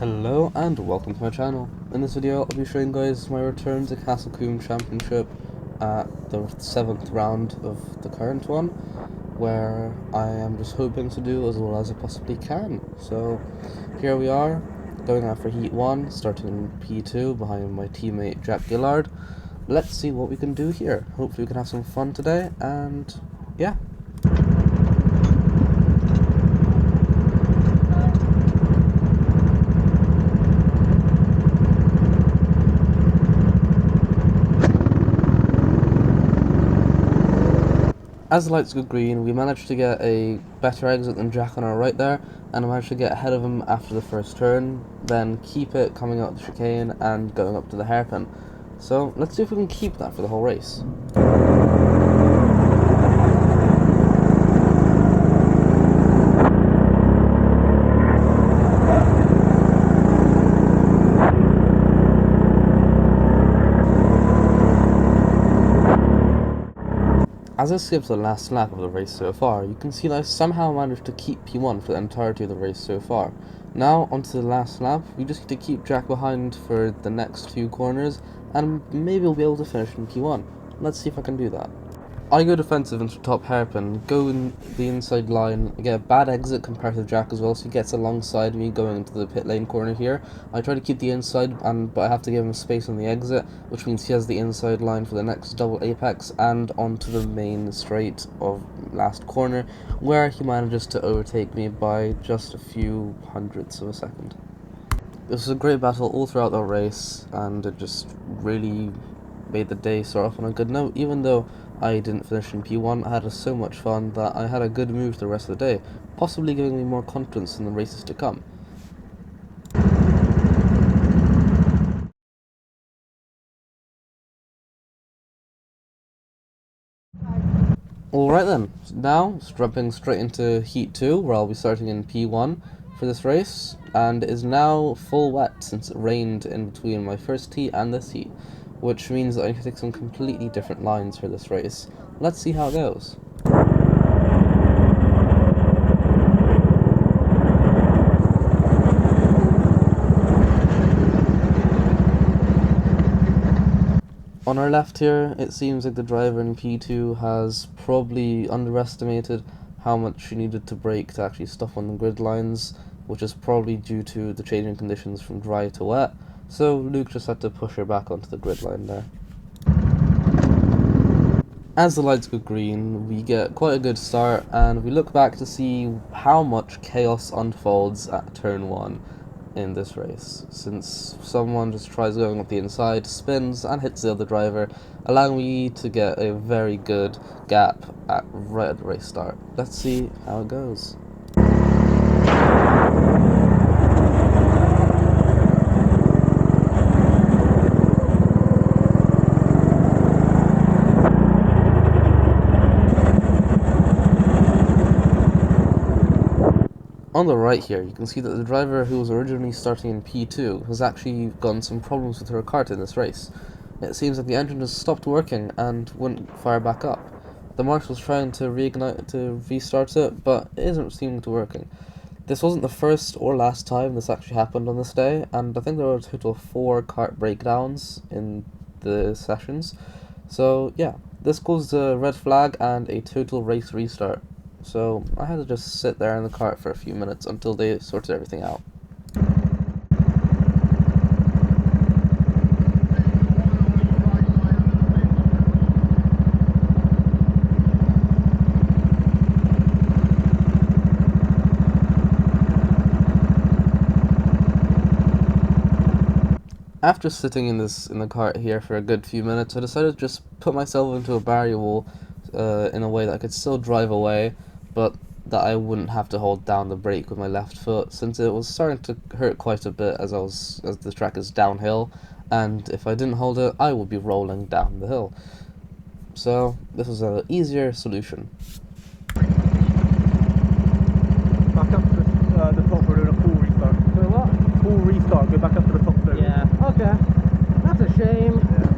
Hello and welcome to my channel. In this video I'll be showing you guys my return to Combe Championship at the 7th round of the current one, where I am just hoping to do as well as I possibly can. So here we are, going out for Heat 1, starting in P2 behind my teammate Jack Gillard. Let's see what we can do here. Hopefully we can have some fun today, and yeah. As the lights go green, we managed to get a better exit than Jack on our right there, and I managed to get ahead of him after the first turn, then keep it coming out the chicane and going up to the hairpin. So let's see if we can keep that for the whole race. As I skip the last lap of the race so far, you can see that I somehow managed to keep P1 for the entirety of the race so far. Now, onto the last lap, we just need to keep Jack behind for the next few corners, and maybe we'll be able to finish in P1. Let's see if I can do that. I go defensive into top hairpin, go in the inside line, I get a bad exit compared to Jack as well, so he gets alongside me going into the pit lane corner here. I try to keep the inside, but I have to give him space on the exit, which means he has the inside line for the next double apex and onto the main straight of last corner, where he manages to overtake me by just a few hundredths of a second. This was a great battle all throughout the race, and it just really made the day start off on a good note. Even though I didn't finish in P1, I had so much fun that I had a good move the rest of the day, possibly giving me more confidence in the races to come. Alright then, now jumping straight into Heat 2, where I'll be starting in P1 for this race, and it is now full wet since it rained in between my first heat and this heat, which means that I need to take some completely different lines for this race. Let's see how it goes. On our left here, it seems like the driver in P2 has probably underestimated how much she needed to brake to actually stop on the grid lines, which is probably due to the changing conditions from dry to wet, so Luke just had to push her back onto the grid line there. As the lights go green, we get quite a good start, and we look back to see how much chaos unfolds at turn 1 in this race, since someone just tries going up the inside, spins, and hits the other driver, allowing me to get a very good gap right at the race start. Let's see how it goes. On the right here, you can see that the driver who was originally starting in P2 has actually gotten some problems with her kart in this race. It seems like the engine has stopped working and wouldn't fire back up. The marshal's trying to restart it, but it isn't seeming to working. This wasn't the first or last time this actually happened on this day, and I think there were a total of 4 kart breakdowns in the sessions. So yeah, this caused a red flag and a total race restart. So I had to just sit there in the cart for a few minutes until they sorted everything out. After sitting in the cart here for a good few minutes, I decided to just put myself into a barrier wall in a way that I could still drive away, but that I wouldn't have to hold down the brake with my left foot, since it was starting to hurt quite a bit as the track is downhill, and if I didn't hold it, I would be rolling down the hill. So this was an easier solution. Back up to the top, we're doing a full restart. Wait, what? Full restart, go back up to the top slowly. Yeah, okay. That's a shame. Yeah.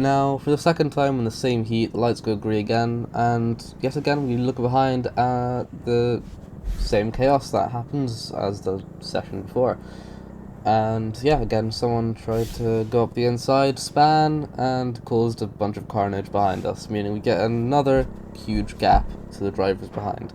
Now, for the second time in the same heat, the lights go grey again, and yet again we look behind at the same chaos that happens as the session before. And yeah, again, someone tried to go up the inside, span, and caused a bunch of carnage behind us, meaning we get another huge gap to the drivers behind.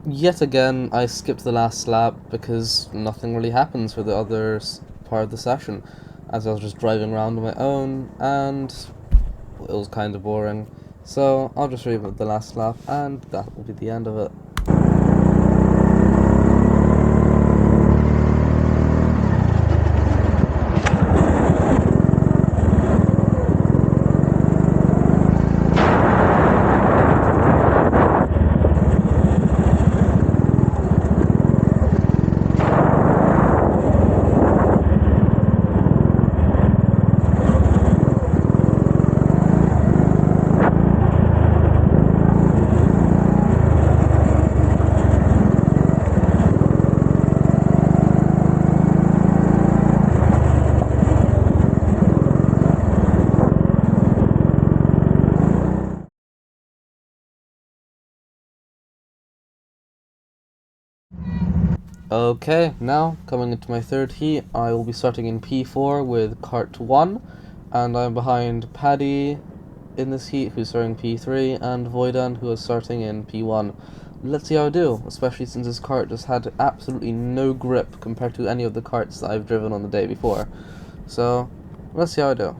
Yet again, I skipped the last lap because nothing really happens for the other part of the session, as I was just driving around on my own, and it was kind of boring. So I'll just read the last lap, and that will be the end of it. Okay, now coming into my third heat, I will be starting in P4 with Kart 1, and I'm behind Paddy in this heat, who's starting P3, and Voidan, who is starting in P1. Let's see how I do, especially since this kart just had absolutely no grip compared to any of the karts that I've driven on the day before. So, let's see how I do.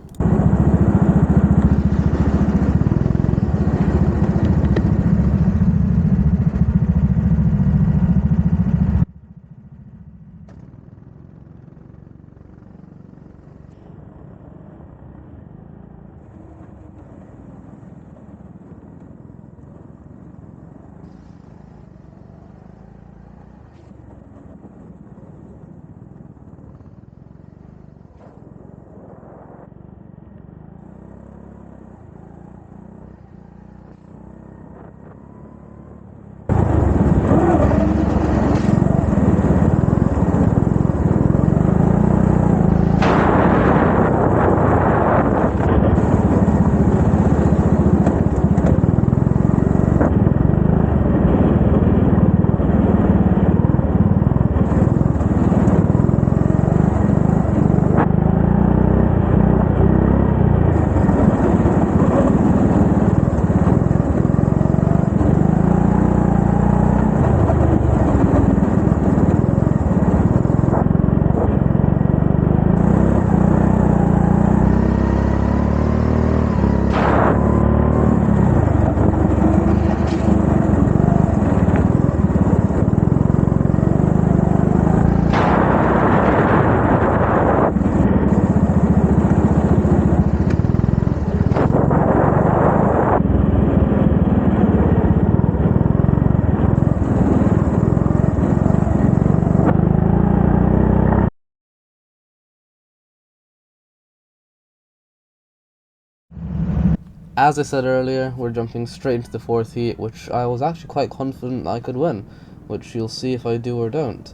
As I said earlier, we're jumping straight into the fourth heat, which I was actually quite confident I could win, which you'll see if I do or don't.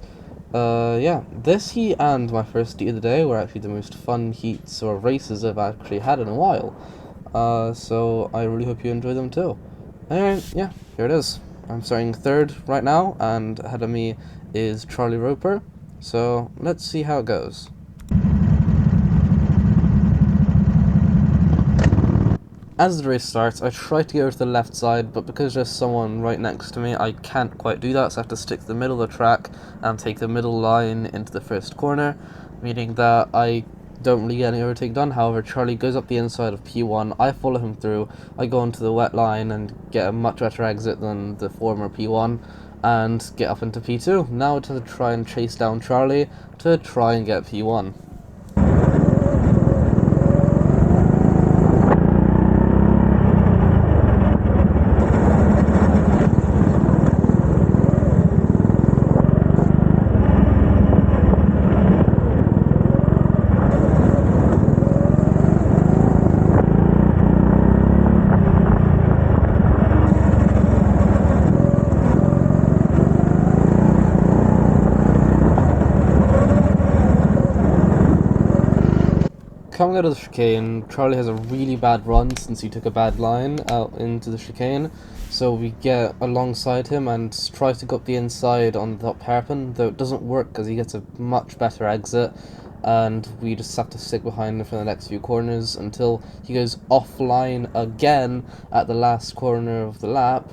Yeah, this heat and my first heat of the day were actually the most fun heats or races I've actually had in a while. So I really hope you enjoy them too. Anyway, yeah, here it is. I'm starting third right now, and ahead of me is Charlie Roper, so let's see how it goes. As the race starts, I try to go to the left side, but because there's someone right next to me, I can't quite do that, so I have to stick to the middle of the track and take the middle line into the first corner, meaning that I don't really get any overtake done. However, Charlie goes up the inside of P1, I follow him through, I go onto the wet line and get a much better exit than the former P1, and get up into P2. Now to try and chase down Charlie to try and get P1. Coming out of the chicane, Charlie has a really bad run since he took a bad line out into the chicane. So we get alongside him and try to go up the inside on the top hairpin, though it doesn't work because he gets a much better exit, and we just have to stick behind him for the next few corners until he goes offline again at the last corner of the lap,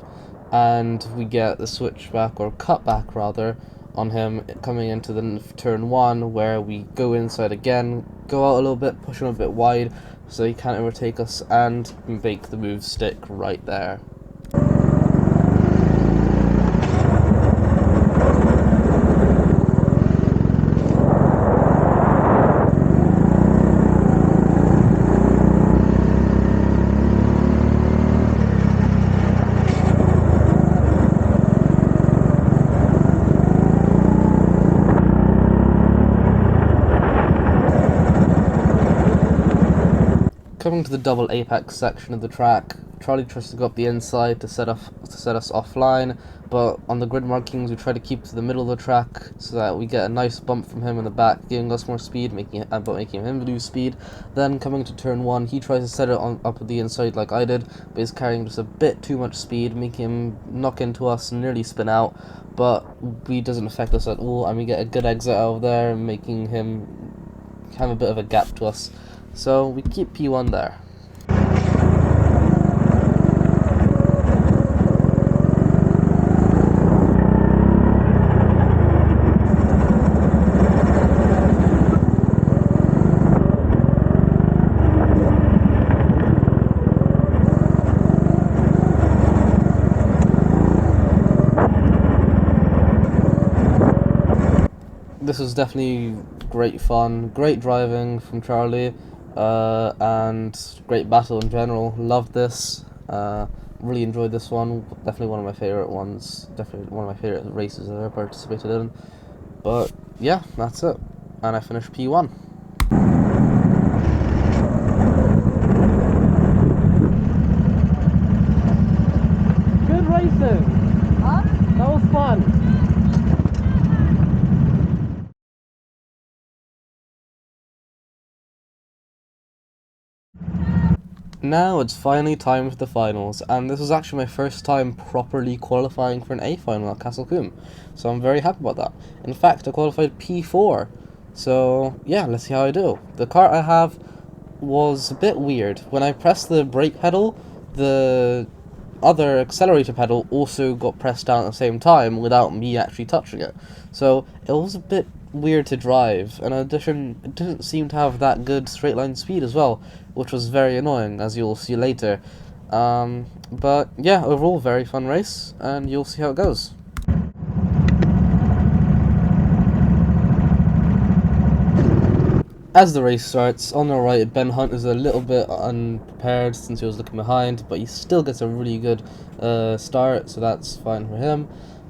and we get the switchback, or cutback rather, on him coming into the turn 1, where we go inside again, go out a little bit, push him a bit wide so he can't overtake us, and make the move stick right there. Coming to the double apex section of the track, Charlie tries to go up the inside to set us offline, but on the grid markings we try to keep to the middle of the track so that we get a nice bump from him in the back, giving us more speed, making him lose speed. Then coming to turn 1, he tries to set it on up the inside like I did, but he's carrying just a bit too much speed, making him knock into us and nearly spin out, but he doesn't affect us at all, and we get a good exit out of there, making him have a bit of a gap to us. So we keep P1 there. This was definitely great fun, great driving from Charlie, and great battle in general. Loved this. Really enjoyed this one. Definitely one of my favorite ones. Definitely one of my favorite races I've ever participated in. But yeah, that's it. And I finished P1. Good racing. Huh? That was fun. Now it's finally time for the finals, and this was actually my first time properly qualifying for an A final at Castle Combe, so I'm very happy about that. In fact, I qualified P4, so yeah, let's see how I do. The car I have was a bit weird. When I pressed the brake pedal, the other accelerator pedal also got pressed down at the same time without me actually touching it. So it was a bit weird to drive, and in addition, it didn't seem to have that good straight line speed as well, which was very annoying, as you'll see later. But yeah, overall, very fun race, and you'll see how it goes. As the race starts, on the right, Ben Hunt is a little bit unprepared since he was looking behind, but he still gets a really good start, so that's fine for him.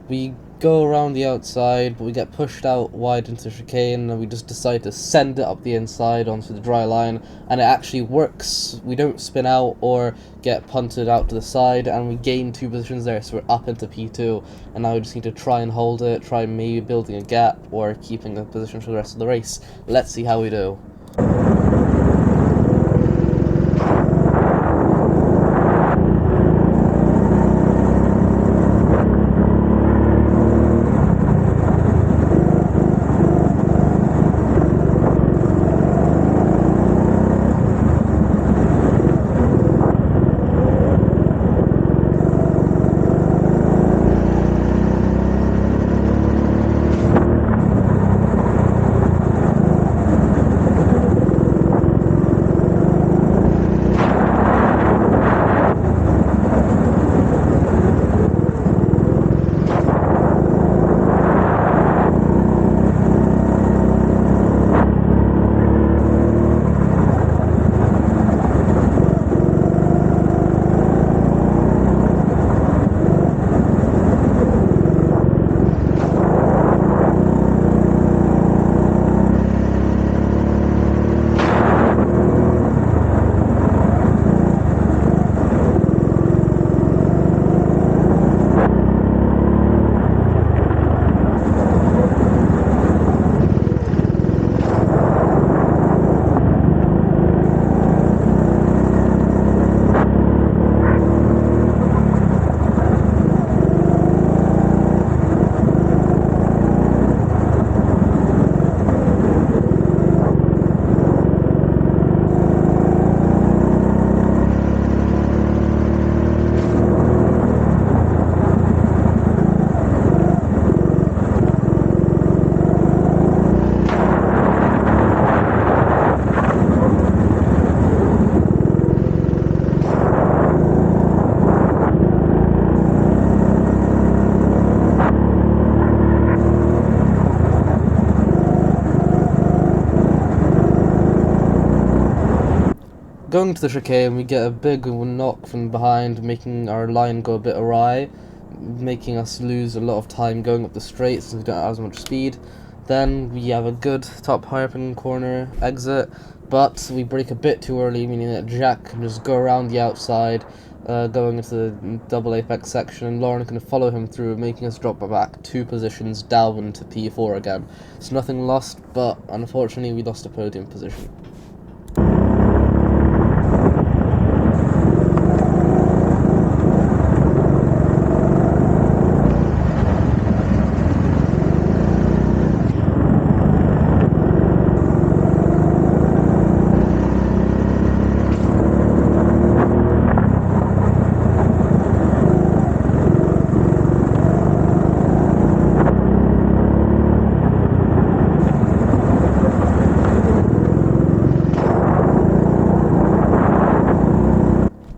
We go around the outside, but we get pushed out wide into the chicane, and we just decide to send it up the inside onto the dry line, and it actually works. We don't spin out or get punted out to the side, and we gain 2 positions there, so we're up into P2, and now we just need to try and hold it, try maybe building a gap, or keeping a position for the rest of the race. Let's see how we do. going to the chicane, we get a big knock from behind, making our line go a bit awry, making us lose a lot of time going up the straight since we don't have as much speed. Then we have a good top hairpin corner exit, but we brake a bit too early, meaning that Jack can just go around the outside, going into the double apex section, and Lauren can follow him through, making us drop back 2 positions down to P4 again. It's nothing lost, but unfortunately we lost a podium position.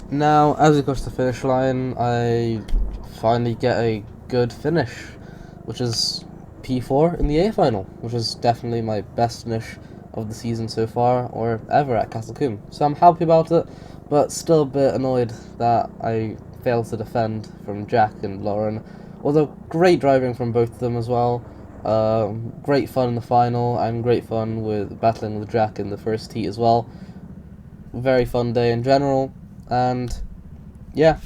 Now, as we cross the finish line, I finally get a good finish, which is P4 in the A final, which is definitely my best finish of the season so far, or ever at Combe. So I'm happy about it, but still a bit annoyed that I failed to defend from Jack and Lauren. Although great driving from both of them as well. Great fun in the final, and great fun with battling with Jack in the first heat as well. Very fun day in general. And yeah.